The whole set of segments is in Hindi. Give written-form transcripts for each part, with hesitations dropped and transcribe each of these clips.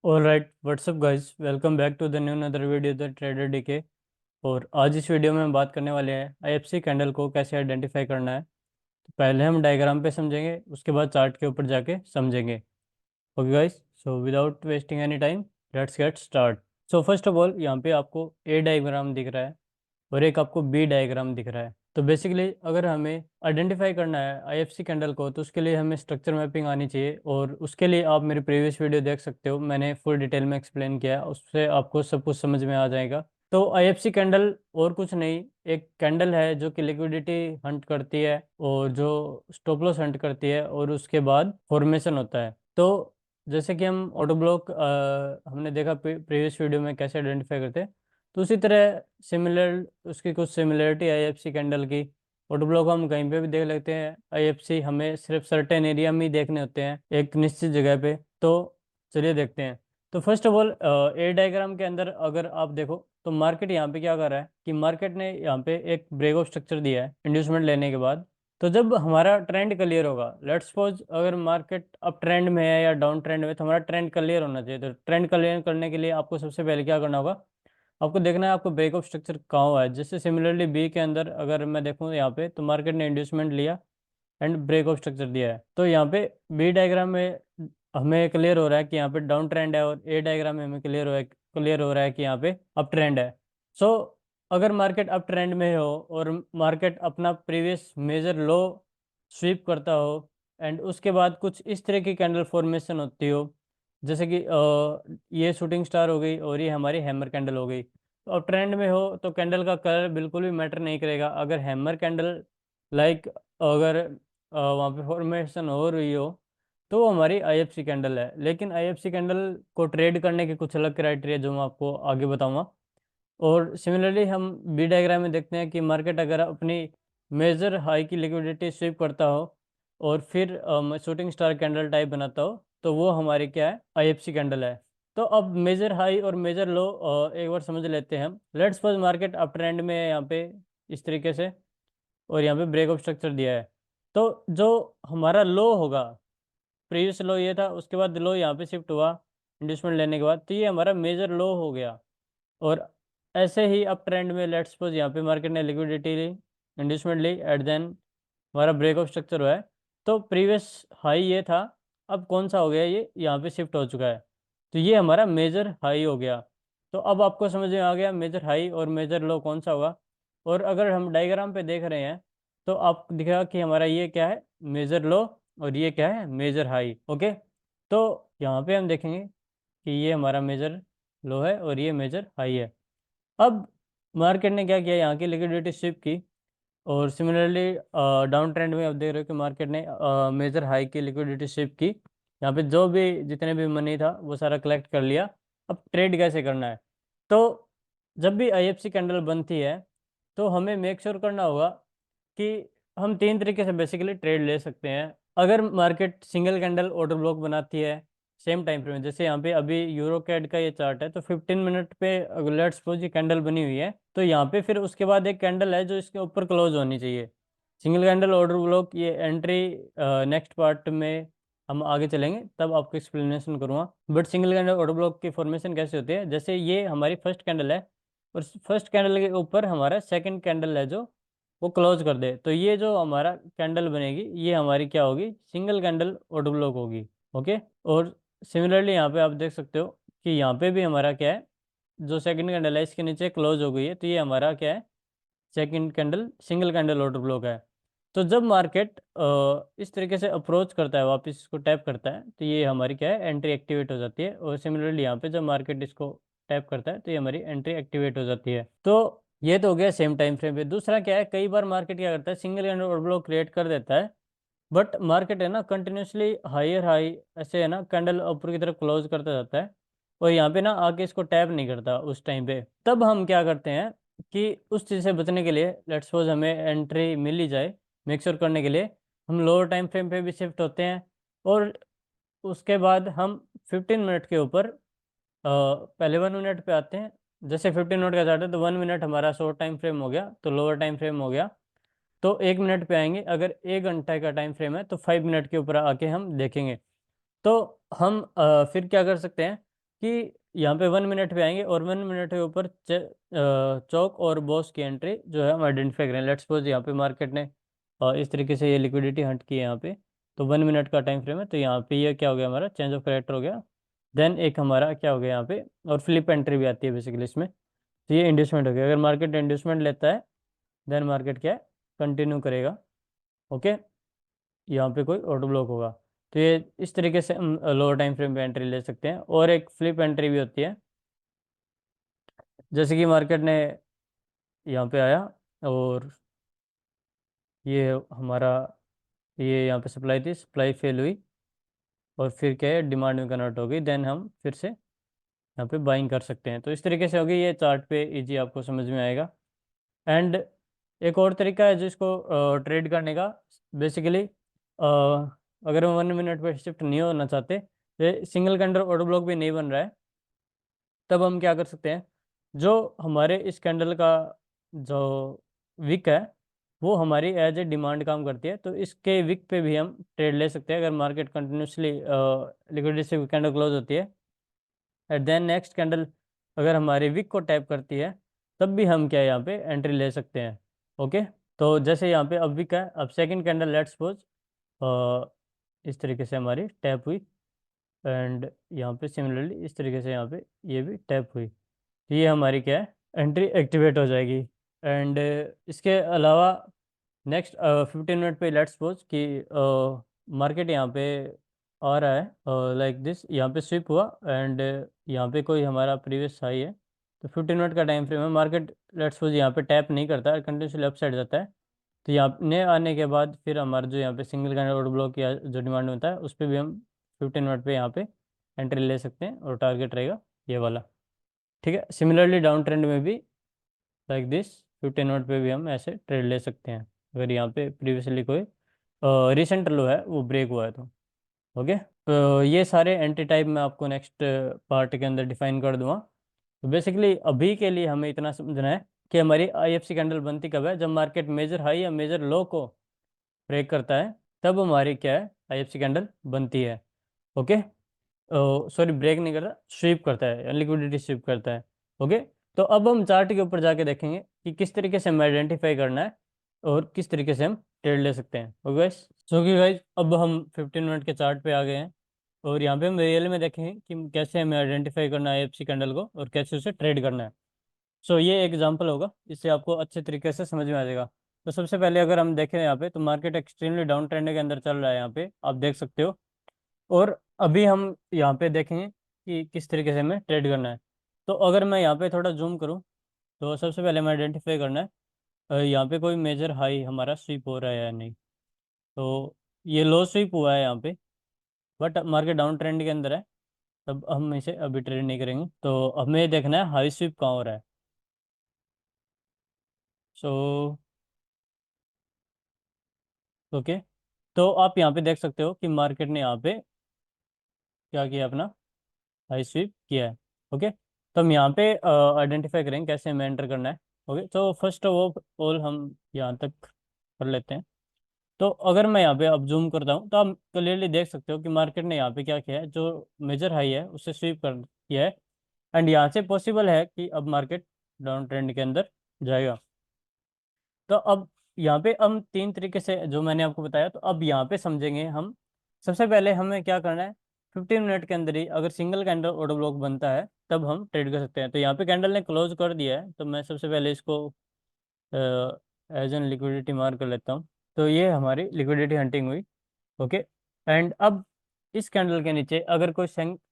All right, what's up guys, welcome back to the new another video the trader DK. और आज इस वीडियो में हम बात करने वाले हैं आईएफसी कैंडल को कैसे आइडेंटिफाई करना है। तो पहले हम डायग्राम पे समझेंगे, उसके बाद चार्ट के ऊपर जाके समझेंगे। Okay guys, so without wasting any time, let's get start. So first of all, यहाँ पे आपको ए डायग्राम दिख रहा है और एक आपको बी डायग्राम दिख रहा है। तो बेसिकली अगर हमें आइडेंटिफाई करना है आईएफसी कैंडल को, तो उसके लिए हमें स्ट्रक्चर मैपिंग आनी चाहिए। और उसके लिए आप मेरी प्रीवियस वीडियो देख सकते हो, मैंने फुल डिटेल में एक्सप्लेन किया है, उससे आपको सब कुछ समझ में आ जाएगा। तो आईएफसी कैंडल और कुछ नहीं, एक कैंडल है जो कि लिक्विडिटी हंट करती है और जो स्टॉप लॉस हंट करती है, और उसके बाद फॉर्मेशन होता है। तो जैसे कि हम ऑटो ब्लॉक हमने देखा प्रीवियस वीडियो में कैसे आइडेंटिफाई करते हैं, तो उसी तरह सिमिलर उसकी कुछ सिमिलरिटी है आईएफसी कैंडल की। ऑटो ब्लॉक हम कहीं पे भी देख लेते हैं, आईएफसी हमें सिर्फ सर्टेन एरिया में ही देखने होते हैं, एक निश्चित जगह पे। तो चलिए देखते हैं। तो first of all, A diagram के अंदर अगर आप देखो तो मार्केट यहाँ पे क्या कर रहा है कि मार्केट ने यहाँ पे एक ब्रेकआउट स्ट्रक्चर दिया है इंड्यूसमेंट लेने के बाद। तो जब हमारा ट्रेंड क्लियर होगा, लेट्स सपोज अगर मार्केट अप ट्रेंड में है या डाउन ट्रेंड में है, तो हमारा ट्रेंड क्लियर होना चाहिए। तो ट्रेंड क्लियर करने के लिए आपको सबसे पहले क्या करना होगा, आपको देखना है आपको ब्रेकअप स्ट्रक्चर कहाँ हुआ है। जैसे सिमिलरली बी के अंदर अगर मैं देखूँ यहाँ पे, तो मार्केट ने इंड्यूसमेंट लिया एंड ब्रेकअप स्ट्रक्चर दिया है। तो यहाँ पे बी डायग्राम में हमें क्लियर हो रहा है कि यहाँ पे डाउन ट्रेंड है, और ए डायग्राम में हमें क्लियर हो रहा है कि यहाँ पे अप ट्रेंड है। सो अगर मार्केट अप ट्रेंड में हो और मार्केट अपना प्रीवियस मेजर लो स्वीप करता हो, एंड उसके बाद कुछ इस तरह की कैंडल फॉर्मेशन होती हो, जैसे कि ये शूटिंग स्टार हो गई और ये हमारी हैमर कैंडल हो गई। तो अब ट्रेंड में हो तो कैंडल का कलर बिल्कुल भी मैटर नहीं करेगा। अगर हैमर कैंडल लाइक अगर वहाँ पे फॉर्मेशन हो रही हो, तो वो हमारी आईएफसी कैंडल है। लेकिन आईएफसी कैंडल को ट्रेड करने के कुछ अलग क्राइटेरिया जो मैं आपको आगे बताऊंगा। और सिमिलरली हम बी डायग्राम में देखते हैं कि मार्केट अगर अपनी मेजर हाई की लिक्विडिटी स्वीप करता हो और फिर शूटिंग स्टार कैंडल टाइप बनाता हो, तो वो हमारी क्या है, आईएफसी कैंडल है। तो अब मेजर हाई और मेजर लो एक बार समझ लेते हैं हम। Let's suppose market up trend में है यहाँ पे इस तरीके से, और यहाँ पे ब्रेकअप स्ट्रक्चर दिया है। तो जो हमारा लो होगा, प्रीवियस लो ये था, उसके बाद लो यहाँ पे शिफ्ट हुआ इंड्यूसमेंट लेने के बाद, तो ये हमारा मेजर लो हो गया। और ऐसे ही अप ट्रेंड में लेट्स सपोज यहाँ पे मार्केट ने लिक्विडिटी ली, इंड्यूसमेंट ली, एट देन हमारा ब्रेकआउट स्ट्रक्चर हुआ है। तो प्रीवियस हाई ये था, अब कौन सा हो गया, ये यहाँ पे शिफ्ट हो चुका है। तो ये हमारा मेजर हाई हो गया। तो अब आपको समझ में आ गया मेजर हाई और मेजर लो कौन सा होगा। और अगर हम डायग्राम पे देख रहे हैं, तो आप दिखेगा कि हमारा ये क्या है, मेजर लो, और ये क्या है, मेजर हाई। ओके, तो यहाँ पे हम देखेंगे कि ये हमारा मेजर लो है और ये मेजर हाई है। अब मार्केट ने क्या किया, यहाँ की लिक्विडिटी स्विप की, और सिमिलरली डाउन ट्रेंड में आप देख रहे हो कि मार्केट ने मेजर हाई की लिक्विडिटी स्विप की। यहाँ पे जो भी जितने भी मनी था वो सारा कलेक्ट कर लिया। अब ट्रेड कैसे करना है, तो जब भी आईएफसी कैंडल बनती है, तो हमें मेक श्योर करना होगा कि हम तीन तरीके से बेसिकली ट्रेड ले सकते हैं। अगर market single candle order block बनाती है सेम टाइम फ्रेम में, जैसे यहाँ पे अभी यूरो कैड का ये चार्ट है, तो 15 मिनट पे लेट्स सपोज ये कैंडल बनी हुई है, तो यहाँ पे फिर उसके बाद एक कैंडल है जो इसके ऊपर क्लोज होनी चाहिए। सिंगल कैंडल ऑर्डर ब्लॉक ये एंट्री नेक्स्ट पार्ट में हम आगे चलेंगे तब आपको एक्सप्लेनेशन करूंगा। But single candle order block की फॉर्मेशन कैसे होती है, जैसे ये हमारी फर्स्ट कैंडल है और फर्स्ट कैंडल के ऊपर हमारा सेकंड कैंडल है जो वो क्लोज कर दे, तो ये जो हमारा कैंडल बनेगी ये हमारी क्या होगी, सिंगल कैंडल ऑर्डर ब्लॉक होगी। ओके, और सिमिलरली यहाँ पे आप देख सकते हो कि यहाँ पे भी हमारा क्या है, जो सेकंड कैंडल है इसके नीचे क्लोज हो गई है, तो ये हमारा क्या है, second candle single candle order block है। तो जब मार्केट इस तरीके से अप्रोच करता है, वापस इसको टैप करता है, तो ये हमारी क्या है, एंट्री एक्टिवेट हो जाती है। और सिमिलरली यहाँ पे जब मार्केट इसको टैप करता है, तो ये हमारी एंट्री एक्टिवेट हो जाती है। तो ये तो हो गया सेम टाइम फ्रेम पे। दूसरा क्या है, कई बार मार्केट क्या करता है, single candle order block create कर देता है, बट मार्केट है ना कंटिन्यूसली हायर हाई ऐसे है ना कैंडल ऊपर की तरफ क्लोज करता जाता है, और यहाँ पे ना आके इसको टैप नहीं करता उस टाइम पे। तब हम क्या करते हैं कि उस चीज़ से बचने के लिए, लेट्स सपोज हमें एंट्री मिल ही जाए, मेक श्योर करने के लिए हम लोअर टाइम फ्रेम पे भी शिफ्ट होते हैं। और उसके बाद हम 15 मिनट के ऊपर पहले 1 मिनट पे आते हैं। जैसे 15 मिनट का चार्ट है, तो 1 मिनट हमारा शॉर्ट टाइम फ्रेम हो गया, तो लोअर टाइम फ्रेम हो गया। तो 1 मिनट पे आएंगे, अगर 1 घंटे का टाइम फ्रेम है तो 5 मिनट के ऊपर आके हम देखेंगे। तो हम फिर क्या कर सकते हैं, कि यहाँ पे 1 मिनट पे आएंगे और 1 मिनट के ऊपर चौक और बॉस की एंट्री जो है हम आइडेंटिफाई करें। लेट्स सपोज यहाँ पे मार्केट ने इस तरीके से ये लिक्विडिटी हंट की है यहाँ पे, तो 1 मिनट का टाइम फ्रेम है, तो यहाँ पे ये क्या हो गया, हमारा चेंज ऑफ करेक्टर हो गया। देन एक हमारा क्या हो गया यहाँ पे, और फ्लिप एंट्री भी आती है बेसिकली इसमें, तो ये इंड्यूसमेंट हो गया। अगर मार्केट इंड्यूसमेंट लेता है देन मार्केट क्या है, कंटिन्यू करेगा। ओके, यहाँ पे कोई ऑटो ब्लॉक होगा। तो ये इस तरीके से हम लोअर टाइम फ्रेम पे एंट्री ले सकते हैं। और एक फ्लिप एंट्री भी होती है, जैसे कि मार्केट ने यहाँ पे आया और ये हमारा, ये यहाँ पे सप्लाई थी, सप्लाई फेल हुई और फिर क्या है, डिमांड में कन्वर्ट हो गई, देन हम फिर से यहाँ पे बाइंग कर सकते हैं। तो इस तरीके से होगी, ये चार्ट पे इजी आपको समझ में आएगा। एंड एक और तरीका है जिसको ट्रेड करने का, बेसिकली अगर हम 1 मिनट पे शिफ्ट नहीं होना चाहते, तो सिंगल कैंडल ऑर्डर ब्लॉक भी नहीं बन रहा है, तब हम क्या कर सकते हैं, जो हमारे इस कैंडल का जो विक है वो हमारी एज ए डिमांड काम करती है, तो इसके विक पे भी हम ट्रेड ले सकते हैं। अगर मार्केट कंटिन्यूसली लिक्विडिटी से कैंडल क्लोज होती है एट देन नेक्स्ट कैंडल अगर हमारे विक को टैप करती है, तब भी हम क्या यहाँ पे एंट्री ले सकते हैं। ओके, तो जैसे यहाँ पे अब विक है, अब सेकंड कैंडल लेट्स सपोज इस तरीके से हमारी टैप हुई, एंड यहाँ पे सिमिलरली इस तरीके से यहाँ पे ये भी टैप हुई, तो ये हमारी क्या है, एंट्री एक्टिवेट हो जाएगी। एंड इसके अलावा नेक्स्ट 15 मिनट पे लेट्स सपोज कि मार्केट यहाँ पे आ रहा है लाइक दिस, यहाँ पे स्विप हुआ एंड यहाँ पे कोई हमारा प्रीवियस हाई है, तो 15 मिनट का टाइम फ्रेम है, मार्केट लेट्स सपोज यहाँ पे टैप नहीं करता है, कंटिन्यूसली अप साइड जाता है, तो यहाँ ने आने के बाद फिर हमारा जो यहाँ पे सिंगल कैंडल ऑर्डर ब्लॉक या जो डिमांड होता है उस पर भी हम 15 मिनट पे यहाँ पे एंट्री ले सकते हैं और टारगेट रहेगा ये वाला। ठीक है, सिमिलरली डाउन ट्रेंड में भी लाइक दिस 15 मिनट पे भी हम ऐसे ट्रेड ले सकते हैं, अगर यहाँ पे प्रीवियसली कोई रिसेंट लो है वो ब्रेक हुआ है तो। ओके, तो ये सारे एंटी टाइप मैं आपको नेक्स्ट पार्ट के अंदर डिफाइन कर दूंगा। तो बेसिकली अभी के लिए हमें इतना समझना है कि हमारी आईएफसी कैंडल बनती कब है, जब मार्केट मेजर हाई या मेजर लो को ब्रेक करता है, तब हमारी क्या है, आईएफसी कैंडल बनती है। ओके, सॉरी ब्रेक नहीं करता, स्वीप करता है, लिक्विडिटी स्वीप करता है। ओके, तो अब हम चार्ट के ऊपर जाके देखेंगे कि किस तरीके से हमें आइडेंटिफाई करना है और किस तरीके से हम ट्रेड ले सकते हैं। ओके गाइस, सो कि गाइस अब हम 15 मिनट के चार्ट पे आ गए हैं और यहाँ पे हम रियल में देखेंगे कि कैसे हमें आइडेंटिफाई करना है आईएफसी कैंडल को और कैसे उसे ट्रेड करना है। सो ये एग्जांपल होगा, इससे आपको अच्छे तरीके से समझ में आ जाएगा। तो सबसे पहले अगर हम देखें यहाँ पे, तो मार्केट एक्सट्रीमली डाउन ट्रेंड के अंदर चल रहा है, यहाँ पे आप देख सकते हो। और अभी हम यहाँ पे देखेंगे कि किस तरीके से हमें ट्रेड करना है। तो अगर मैं यहाँ पे थोड़ा जूम करूँ, तो सबसे पहले हमें आइडेंटिफाई करना है यहाँ पे कोई मेजर हाई हमारा स्वीप हो रहा है या नहीं। तो ये लो स्वीप हुआ है यहाँ पे, बट मार्केट डाउन ट्रेंड के अंदर है, तब हम इसे अभी ट्रेड नहीं करेंगे। तो हमें देखना है हाई स्वीप कहाँ हो रहा है। सो ओके, तो आप यहाँ पे देख सकते हो कि मार्केट ने यहाँ पे क्या किया, अपना हाई स्वीप किया है। ओके, तो हम यहाँ पे आइडेंटिफाई करेंगे कैसे हमें एंटर करना है। ओके, तो फर्स्ट ऑफ ऑल हम यहाँ तक कर लेते हैं। तो अगर मैं यहाँ पे अब जूम करता हूँ, तो आप क्लियरली देख सकते हो कि मार्केट ने यहाँ पे क्या किया है, जो मेजर हाई है उससे स्वीप कर किया है। एंड यहाँ से पॉसिबल है कि अब मार्केट डाउन ट्रेंड के अंदर जाएगा। तो अब यहाँ पे हम तीन तरीके से जो मैंने आपको बताया, तो अब यहाँ पे समझेंगे हम। सबसे पहले हमें क्या करना है, 15 मिनट के अंदर ही अगर सिंगल कैंडल ऑर्डर ब्लॉक बनता है तब हम ट्रेड कर सकते हैं। तो यहाँ पे कैंडल ने क्लोज कर दिया है, तो मैं सबसे पहले इसको एज एन लिक्विडिटी मार्क कर लेता हूँ। तो ये हमारी लिक्विडिटी हंटिंग हुई। ओके, एंड अब इस कैंडल के नीचे अगर कोई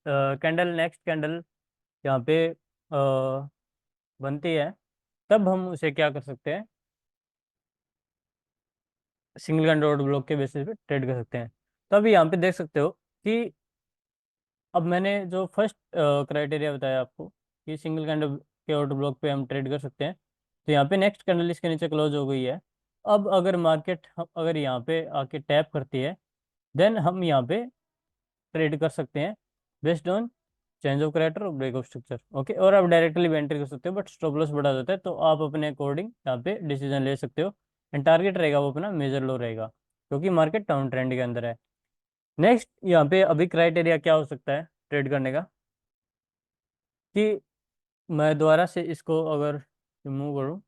कैंडल नेक्स्ट कैंडल यहाँ पे बनती है, तब हम उसे क्या कर सकते हैं, सिंगल कैंडल ऑर्डर ब्लॉक के बेसिस पे ट्रेड कर सकते हैं। तो अभी यहाँ पे देख सकते हो कि अब मैंने जो फर्स्ट क्राइटेरिया बताया आपको कि सिंगल कैंडल के ऑर्डर ब्लॉक पे हम ट्रेड कर सकते हैं, तो यहाँ पे नेक्स्ट कैंडल इसके नीचे क्लोज हो गई है। अब अगर मार्केट अगर यहाँ पे आके टैप करती है, देन हम यहाँ पे ट्रेड कर सकते हैं based on change of character और ब्रेक ऑफ स्ट्रक्चर। ओके, और आप डायरेक्टली भी एंट्री कर सकते हो, बट स्टॉप लॉस बढ़ा देता है, तो आप अपने अकॉर्डिंग यहाँ पे डिसीजन ले सकते हो। एंड टारगेट रहेगा वो अपना मेजर लो रहेगा, क्योंकि मार्केट डाउन ट्रेंड के अंदर है। नेक्स्ट यहाँ पे अभी क्राइटेरिया क्या हो सकता है ट्रेड करने का, कि मैं दोबारा से इसको अगर रिमूव करूँ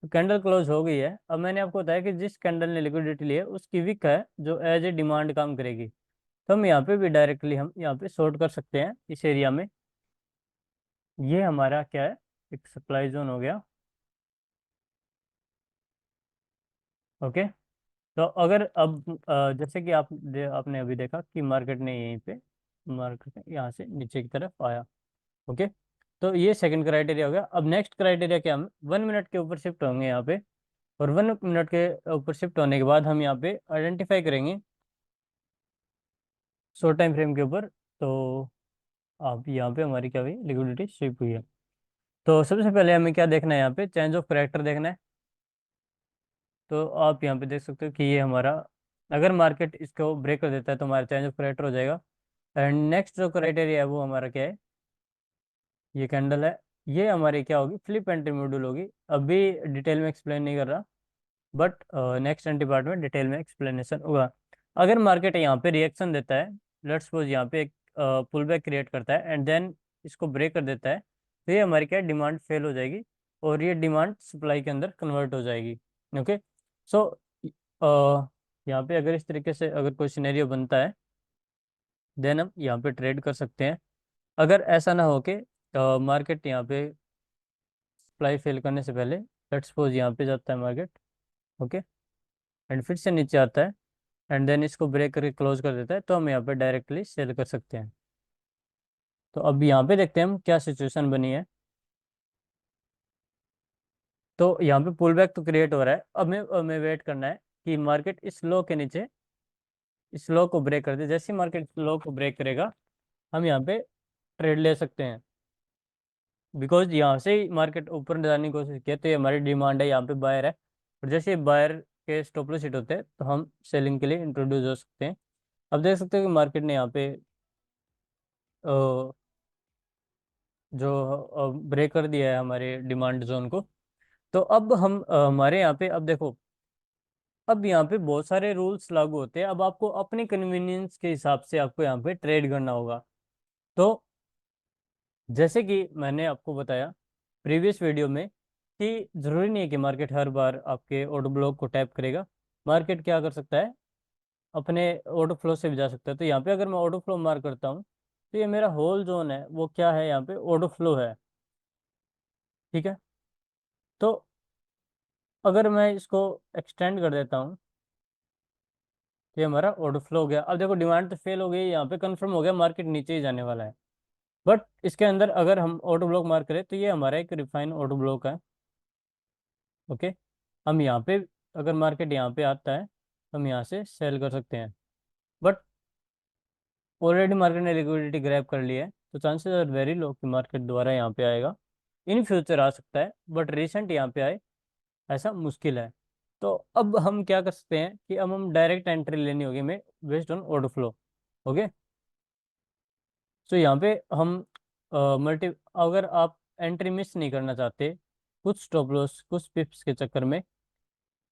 तो कैंडल क्लोज हो गई है। अब मैंने आपको बताया कि जिस कैंडल ने लिक्विडिटी ली है उसकी विक है जो एज ए डिमांड काम करेगी। तो हम यहाँ पे भी डायरेक्टली हम यहाँ पे शॉर्ट कर सकते हैं इस एरिया में। ये हमारा क्या है, एक सप्लाई जोन हो गया। ओके। तो अगर अब जैसे कि आपने अभी देखा कि मार्केट ने यहीं पे मार्केट यहाँ से नीचे की तरफ आया। ओके। तो ये सेकंड क्राइटेरिया हो गया। अब नेक्स्ट क्राइटेरिया क्या, हम 1 मिनट के ऊपर शिफ्ट होंगे यहाँ पे। और 1 मिनट के ऊपर शिफ्ट होने के बाद हम यहाँ पे आइडेंटिफाई करेंगे शॉर्ट टाइम फ्रेम के ऊपर। तो आप यहाँ पे हमारी क्या हुई, लिक्विडिटी स्विप हुई है। तो सबसे पहले हमें क्या देखना है, यहाँ पे चेंज ऑफ करेक्टर देखना है। तो आप यहाँ पे देख सकते हो कि ये हमारा, अगर मार्केट इसको ब्रेक कर देता है तो हमारा चेंज ऑफ करेक्टर हो जाएगा। एंड नेक्स्ट जो क्राइटेरिया है वो हमारा क्या है, ये कैंडल है। ये हमारी क्या होगी, फ्लिप एंट्री मॉड्यूल होगी। अभी डिटेल में एक्सप्लेन नहीं कर रहा, बट नेक्स्ट एंट्री पार्ट में डिटेल में एक्सप्लेनेशन होगा। अगर मार्केट यहाँ पे रिएक्शन देता है, लेट्स सपोज यहाँ पे एक पुल बैक क्रिएट करता है एंड देन इसको ब्रेक कर देता है, तो ये हमारी क्या डिमांड फेल हो जाएगी और ये डिमांड सप्लाई के अंदर कन्वर्ट हो जाएगी। ओके। सो यहाँ पे अगर इस तरीके से अगर कोई सिनेरियो बनता है देन हम यहाँ पे ट्रेड कर सकते हैं। अगर ऐसा ना हो कि मार्केट यहाँ पे सप्लाई फेल करने से पहले, लेट्स सपोज यहाँ पे जाता है मार्केट, ओके, एंड फिर से नीचे आता है एंड देन इसको ब्रेक करके क्लोज कर देता है, तो हम यहाँ पे डायरेक्टली सेल कर सकते हैं। तो अब यहाँ पे देखते हैं हम क्या सिचुएशन बनी है। तो यहाँ पे पुल बैक तो क्रिएट हो रहा है। अब हमें वेट करना है कि मार्केट इस लो के नीचे इस लो को ब्रेक कर दे। जैसे ही मार्केट लो को ब्रेक करेगा हम यहाँ पे ट्रेड ले सकते हैं, बिकॉज यहाँ से ही मार्केट ऊपर जाने की कोशिश किया तो ये हमारी डिमांड है, यहाँ पे बायर है। और जैसे बायर के स्टॉप लॉस हिट होते हैं तो हम सेलिंग के लिए इंट्रोड्यूस हो सकते हैं। अब देख सकते हो कि मार्केट ने यहाँ पे जो ब्रेक कर दिया है हमारे डिमांड जोन को। तो अब हम हमारे यहाँ पे अब देखो, अब यहाँ पे बहुत सारे रूल्स लागू होते हैं। अब आपको अपने कन्वीनियंस के हिसाब से आपको यहाँ पे ट्रेड करना होगा। तो जैसे कि मैंने आपको बताया प्रीवियस वीडियो में कि ज़रूरी नहीं है कि मार्केट हर बार आपके ऑर्डर ब्लॉक को टैप करेगा। मार्केट क्या कर सकता है, अपने ऑर्डर फ्लो से भी जा सकता है। तो यहाँ पे अगर मैं ऑर्डर फ्लो मार्क करता हूँ तो ये मेरा होल जोन है वो क्या है, यहाँ पे ऑर्डर फ्लो है। ठीक है। तो अगर मैं इसको एक्सटेंड कर देता हूँ तो ये हमारा ऑर्डर फ्लो हो गया। अब देखो डिमांड तो फेल हो गई, यहाँ पे कंफर्म हो गया मार्केट नीचे ही जाने वाला है। बट इसके अंदर अगर हम ऑर्डर ब्लॉक मार्क करें तो ये हमारा एक रिफाइन ऑर्डर ब्लॉक है। ओके। हम यहाँ पे अगर मार्केट यहाँ पे आता है तो हम यहाँ से सेल कर सकते हैं। बट ऑलरेडी मार्केट ने लिक्विडिटी ग्रैब कर ली है तो चांसेस आर वेरी लो कि मार्केट दोबारा यहाँ पे आएगा। इन फ्यूचर आ सकता है बट रिसेंट यहाँ पे आए ऐसा मुश्किल है। तो अब हम क्या कर सकते हैं कि अब हम डायरेक्ट एंट्री लेनी होगी हमें based on order flow. Okay. So यहाँ पे हम मल्टी, अगर आप एंट्री मिस नहीं करना चाहते कुछ स्टॉप लॉस कुछ पिप्स के चक्कर में,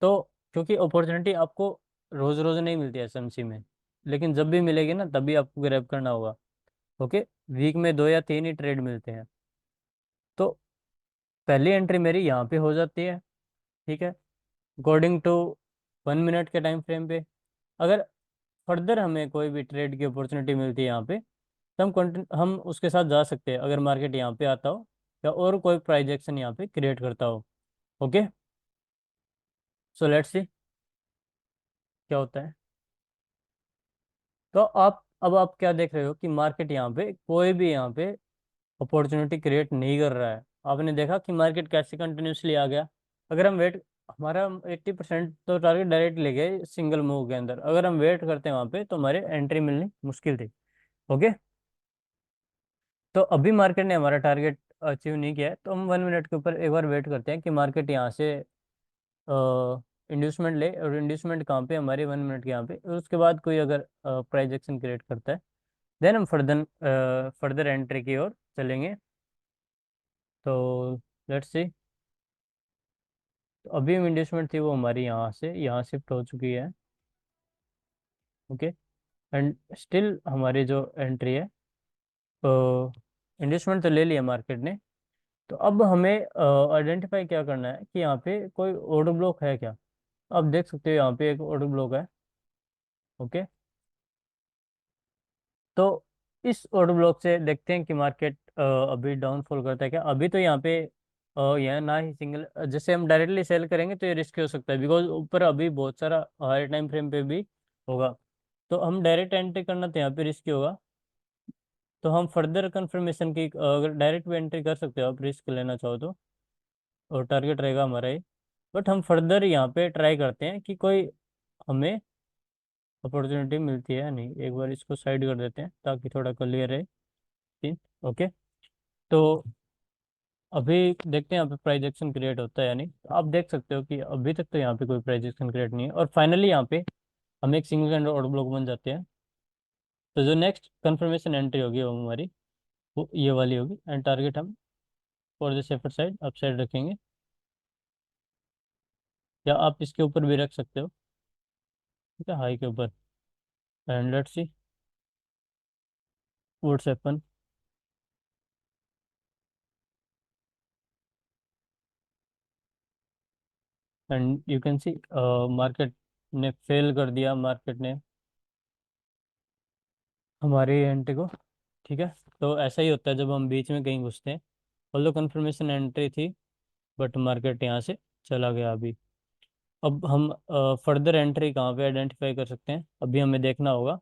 तो क्योंकि अपॉर्चुनिटी आपको रोज रोज नहीं मिलती है एसएमसी में, लेकिन जब भी मिलेगी ना तभी आपको ग्रैब करना होगा। ओके। वीक में 2 या 3 ही ट्रेड मिलते हैं। तो पहली एंट्री मेरी यहाँ पे हो जाती है। ठीक है, अकॉर्डिंग टू 1 मिनट के टाइम फ्रेम पे। अगर फर्दर हमें कोई भी ट्रेड की अपॉर्चुनिटी मिलती है यहाँ पे तो हम उसके साथ जा सकते हैं अगर मार्केट यहाँ पे आता हो या और कोई प्राइस एक्शन यहाँ पे क्रिएट करता हो। ओके। सो लेट्स सी क्या होता है। तो अब आप क्या देख रहे हो कि मार्केट यहाँ पे कोई भी यहाँ पे अपॉर्चुनिटी क्रिएट नहीं कर रहा है। आपने देखा कि मार्केट कैसे कंटिन्यूसली आ गया। अगर हम वेट, हमारा 80% तो टारगेट डायरेक्ट ले गए सिंगल मूव के अंदर। अगर हम वेट करते हैं वहाँ पे तो हमारे एंट्री मिलनी मुश्किल थी। ओके। तो अभी मार्केट ने हमारा टारगेट अचीव नहीं किया है तो हम 1 मिनट के ऊपर एक बार वेट करते हैं कि मार्केट यहाँ से इंड्यूसमेंट ले। और इंड्यूसमेंट कहाँ पे, हमारे 1 मिनट के यहाँ पे। और उसके बाद कोई अगर प्राइस एक्शन क्रिएट करता है देन हम फर्दर एंट्री की ओर चलेंगे। तो लेट्स सी। तो अभी इंवेस्टमेंट थी वो हमारी यहाँ शिफ्ट हो चुकी है। ओके। एंड स्टिल हमारी जो एंट्री है इंडस्ट्रीमेंट तो ले लिया मार्केट ने। तो अब हमें आइडेंटिफाई क्या करना है कि यहाँ पे कोई ऑर्डर ब्लॉक है क्या। आप देख सकते हो यहाँ पे एक ऑर्डर ब्लॉक है। ओके। तो इस ऑर्डर ब्लॉक से देखते हैं कि मार्केट अभी डाउनफॉल करता है क्या। अभी तो यहाँ पे यहाँ ना ही सिंगल, जैसे हम डायरेक्टली सेल करेंगे तो ये रिस्क हो सकता है, बिकॉज ऊपर अभी बहुत सारा हाई टाइम फ्रेम पे भी होगा। तो हम डायरेक्ट एंट्री करना तो यहाँ पे रिस्क होगा। तो हम फर्दर कंफर्मेशन की अगर डायरेक्ट भी एंट्री कर सकते हो आप, रिस्क लेना चाहो तो, और टारगेट रहेगा हमारा ही। बट हम फर्दर यहाँ पे ट्राई करते हैं कि कोई हमें अपॉर्चुनिटी मिलती है या नहीं। एक बार इसको साइड कर देते हैं ताकि थोड़ा क्लियर रहे सीन। ओके। तो अभी देखते हैं यहाँ पे प्राइस एक्शन क्रिएट होता है या नहीं। तो आप देख सकते हो कि अभी तक तो यहाँ पे कोई प्राइस एक्शन क्रिएट नहीं है, और फाइनली यहाँ पे हम एक सिंगल कैंडल ऑर्डर ब्लॉक बन जाते हैं। तो जो नेक्स्ट कंफर्मेशन एंट्री होगी वो हमारी वो ये वाली होगी, एंड टारगेट हम for the safer side up side रखेंगे, या आप इसके ऊपर भी रख सकते हो। ठीक है, हाई के ऊपर। And let's see what's happen. And you can C market ने फेल कर दिया, मार्केट ने हमारी एंट्री को। ठीक है। तो ऐसा ही होता है जब हम बीच में कहीं घुसते हैं। ऑल्दो कंफर्मेशन एंट्री थी, बट मार्केट यहाँ से चला गया अभी। अब हम फर्दर एंट्री कहाँ पे आइडेंटिफाई कर सकते हैं, अभी हमें देखना होगा।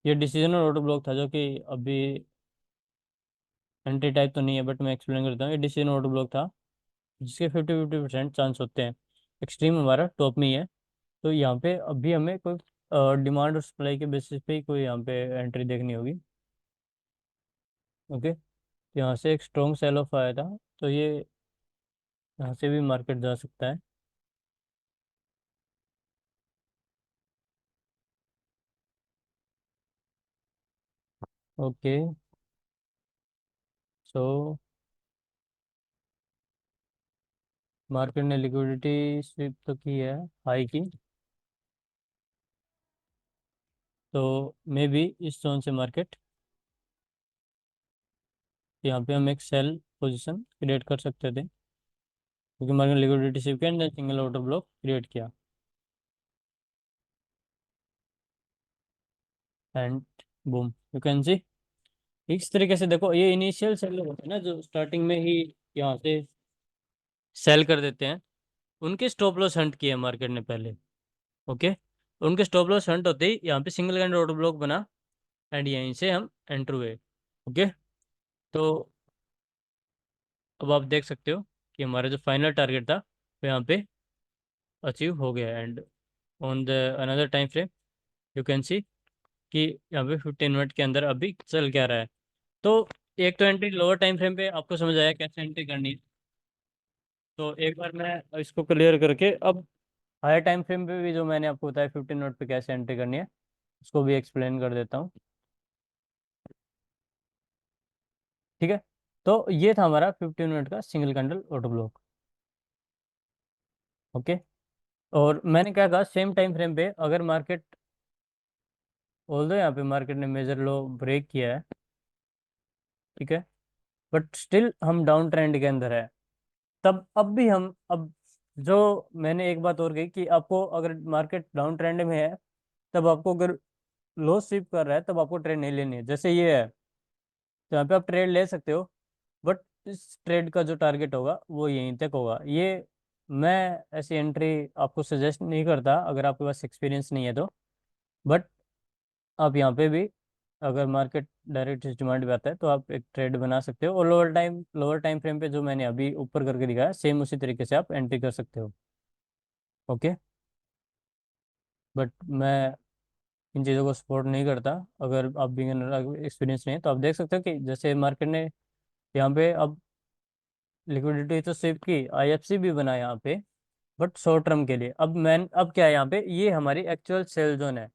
ये डिसीजनल ऑर्डर ब्लॉक था जो कि अभी एंट्री टाइप तो नहीं है, बट मैं एक्सप्लेन करता हूँ। ये डिसीजन ऑर्डर ब्लॉक था जिसके 50-50% चांस होते हैं। एक्सट्रीम हमारा टॉप में ही है। तो यहाँ पे अभी हमें कोई डिमांड और सप्लाई के बेसिस पे ही कोई यहाँ पे एंट्री देखनी होगी। ओके। यहाँ से एक स्ट्रॉन्ग सेल ऑफ आया था, तो ये यहाँ से भी मार्केट जा सकता है। ओके। सो मार्केट ने लिक्विडिटी स्वीप तो की है हाई की। तो मे बी इस जोन से मार्केट, यहाँ पे हम एक सेल पोजीशन क्रिएट कर सकते थे, क्योंकि मार्केट लिक्विडिटी स्वीप किया and single order block create किया। And boom, you can see. इस तरीके से देखो, ये इनिशियल सेलर होते हैं ना जो स्टार्टिंग में ही यहाँ से सेल कर देते हैं, उनके स्टॉप लॉस हंट किए मार्केट ने पहले। ओके। उनके स्टॉप लॉस हंट होते ही यहाँ पे सिंगल कैंडल ऑर्डर ब्लॉक बना, एंड यहीं से हम एंटर हुए। ओके। तो अब आप देख सकते हो कि हमारा जो फाइनल टारगेट था वो यहाँ पे अचीव हो गया। And on the another time frame you can सी कि यहाँ पे 15 मिनट के अंदर अभी चल क्या रहा है। तो एक तो एंट्री लोअर टाइम फ्रेम पे आपको समझ आया कैसे एंट्री करनी है। तो एक बार मैं इसको क्लियर करके अब हायर टाइम फ्रेम पे भी जो मैंने आपको बताया 15 मिनट पे कैसे एंट्री करनी है उसको भी एक्सप्लेन कर देता हूँ। ठीक है। तो ये था हमारा 15 मिनट का single candle auto block. Okay. और मैंने क्या कहा, सेम टाइम फ्रेम पे अगर मार्केट, ऑल्दो यहाँ पे मार्केट ने मेजर लो ब्रेक किया है, ठीक है, बट स्टिल हम डाउन ट्रेंड के अंदर है। तब अब भी हम अब जो मैंने एक बात और कही कि आपको अगर मार्केट डाउन ट्रेंड में है, तब आपको अगर लो स्वीप कर रहा है तब आपको ट्रेड नहीं लेनी है। जैसे ये है तो यहाँ पे आप ट्रेड ले सकते हो, बट इस ट्रेड का जो टारगेट होगा वो यहीं तक होगा। ये मैं ऐसी एंट्री आपको सजेस्ट नहीं करता अगर आपके पास एक्सपीरियंस नहीं है तो। बट आप यहाँ पे भी अगर मार्केट डायरेक्ट इस डिमांड पे आता है तो आप एक ट्रेड बना सकते हो, और लोअर टाइम फ्रेम पे जो मैंने अभी ऊपर करके दिखाया सेम उसी तरीके से आप एंट्री कर सकते हो। ओके। बट मैं इन चीज़ों को सपोर्ट नहीं करता। अगर आप बिगिनर एक्सपीरियंस नहीं है तो आप देख सकते हो कि जैसे मार्केट ने यहाँ पे अब लिक्विडिटी तो स्वीप की, आईएफसी भी बना यहाँ पे, बट शॉर्ट टर्म के लिए। अब क्या है यहाँ पे, ये हमारी एक्चुअल सेल जोन है,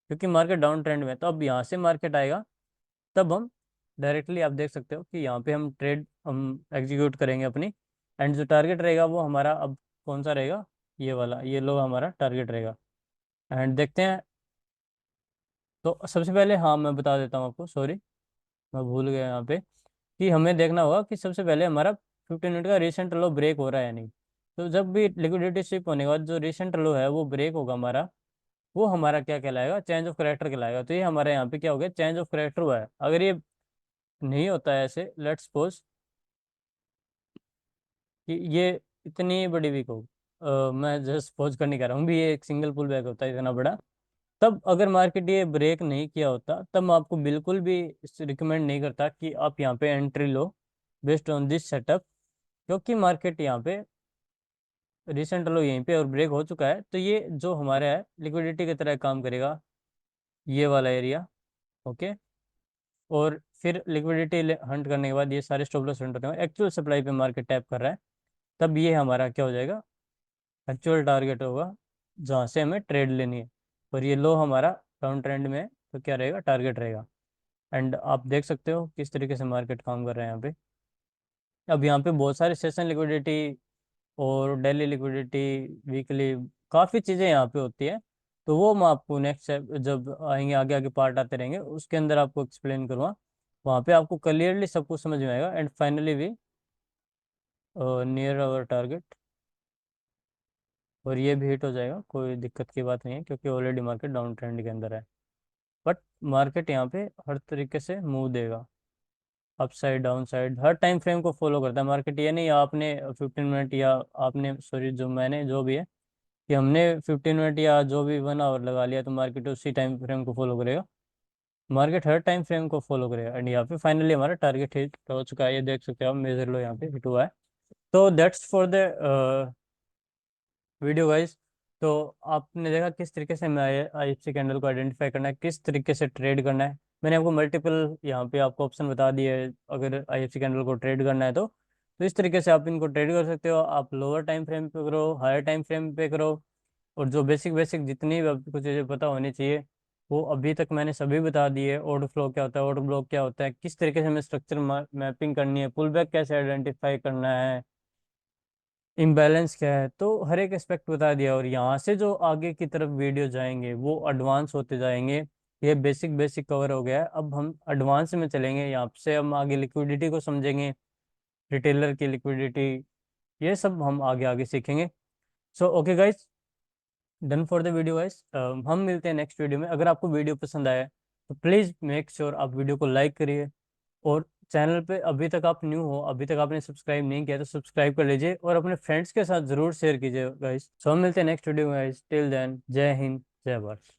क्योंकि मार्केट डाउन ट्रेंड में है। तो अब यहाँ से मार्केट आएगा तब हम डायरेक्टली, आप देख सकते हो कि यहाँ पे हम ट्रेड हम एग्जीक्यूट करेंगे अपनी। एंड जो टारगेट रहेगा वो हमारा अब कौन सा रहेगा, ये वाला, ये लो हमारा टारगेट रहेगा। एंड देखते हैं तो सबसे पहले हाँ मैं बता देता हूँ आपको, सॉरी मैं भूल गया यहाँ पे, कि हमें देखना होगा कि सबसे पहले हमारा 15 मिनट का रिसेंट लो ब्रेक हो रहा है या नहीं। तो जब भी लिक्विडिटी स्विप होने के बाद जो रिसेंट लो है वो ब्रेक होगा हमारा, वो हमारा क्या कहलाएगा, चेंज ऑफ करेक्टर कहलाएगा। तो ये हमारे यहाँ पे क्या हो गया, चेंज ऑफ करेक्टर हुआ है। अगर ये नहीं होता है ऐसे, लेट्स सपोज कि ये इतनी बड़ी वीक हो, मैं जस्ट सपोज करने कह रहा हूँ भी, ये एक सिंगल पुल बैक होता है इतना बड़ा, तब अगर मार्केट ये ब्रेक नहीं किया होता तब मैं आपको बिल्कुल भी रिकमेंड नहीं करता कि आप यहाँ पे entry low based on this setup. क्योंकि मार्केट यहाँ पे रिसेंट लो यहीं पे और ब्रेक हो चुका है, तो ये जो हमारा है लिक्विडिटी की तरह काम करेगा, ये वाला एरिया। ओके। और फिर लिक्विडिटी हंट करने के बाद ये सारे स्टॉप लॉस हंट होने के बाद एक्चुअल सप्लाई पे मार्केट टैप कर रहा है, तब ये हमारा क्या हो जाएगा, एक्चुअल टारगेट होगा जहाँ से हमें ट्रेड लेनी है। और ये लो हमारा डाउन ट्रेंड में है, तो क्या रहेगा, टारगेट रहेगा। एंड आप देख सकते हो किस तरीके से मार्केट काम कर रहा है यहाँ पे। अब यहाँ पे बहुत सारे सेशन लिक्विडिटी और डेली लिक्विडिटी, वीकली, काफ़ी चीज़ें यहाँ पे होती है। तो वो मैं आपको नेक्स्ट जब आएंगे, आगे आगे पार्ट आते रहेंगे, उसके अंदर आपको एक्सप्लेन करूँगा। वहाँ पे आपको क्लियरली सब कुछ समझ में आएगा। एंड फाइनली भी नियर आवर टारगेट, और ये भी हिट हो जाएगा, कोई दिक्कत की बात नहीं है क्योंकि ऑलरेडी मार्केट डाउन ट्रेंड के अंदर है। बट मार्केट यहाँ पे हर तरीके से मूव देगा, अप साइड डाउन साइड, हर टाइम फ्रेम को फॉलो करता है मार्केट। ये नहीं आपने 15 मिनट या आपने सॉरी जो मैंने जो भी है कि हमने 15 मिनट या जो भी 1 आवर लगा लिया तो मार्केट उसी टाइम फ्रेम को फॉलो करेगा। मार्केट हर टाइम फ्रेम को फॉलो करेगा। एंड यहाँ पे फाइनली हमारा टारगेट हिट हो चुका है, ये देख सकते हो आप, मेजर लो यहाँ पे हिट हुआ है। तो that's for the video guys. तो आपने देखा किस तरीके से मैं आईएफसी कैंडल को आइडेंटिफाई करना है, किस तरीके से ट्रेड करना है। मैंने आपको मल्टीपल यहाँ पे आपको ऑप्शन बता दिए है, अगर आईएफसी कैंडल को ट्रेड करना है तो इस तरीके से आप इनको ट्रेड कर सकते हो। आप लोअर टाइम फ्रेम पे करो, हायर टाइम फ्रेम पे करो, और जो बेसिक बेसिक जितनी भी आपको चीज़ें पता होनी चाहिए वो अभी तक मैंने सभी बता दी है। ऑर्डर फ्लो क्या होता है, ऑर्डर ब्लॉक क्या होता है, किस तरीके से हमें स्ट्रक्चर मैपिंग करनी है, पुल बैक कैसे आइडेंटिफाई करना है, इम्बैलेंस क्या है, तो हर एक एस्पेक्ट बता दिया। और यहाँ से जो आगे की तरफ वीडियो जाएंगे वो एडवांस होते जाएंगे। ये बेसिक बेसिक कवर हो गया है, अब हम एडवांस में चलेंगे। यहाँ से हम आगे लिक्विडिटी को समझेंगे, रिटेलर की लिक्विडिटी, ये सब हम आगे आगे सीखेंगे। So okay guys, done for the video guys. हम मिलते हैं नेक्स्ट वीडियो में। अगर आपको वीडियो पसंद आया तो प्लीज़ मेक श्योर आप वीडियो को लाइक करिए, और चैनल पे अभी तक आप न्यू हो, अभी तक आपने सब्सक्राइब नहीं किया तो सब्सक्राइब कर लीजिए और अपने फ्रेंड्स के साथ ज़रूर शेयर कीजिए गाइस। सो हम मिलते हैं नेक्स्ट वीडियो में गाइस, टिल देन जय हिंद जय भारत।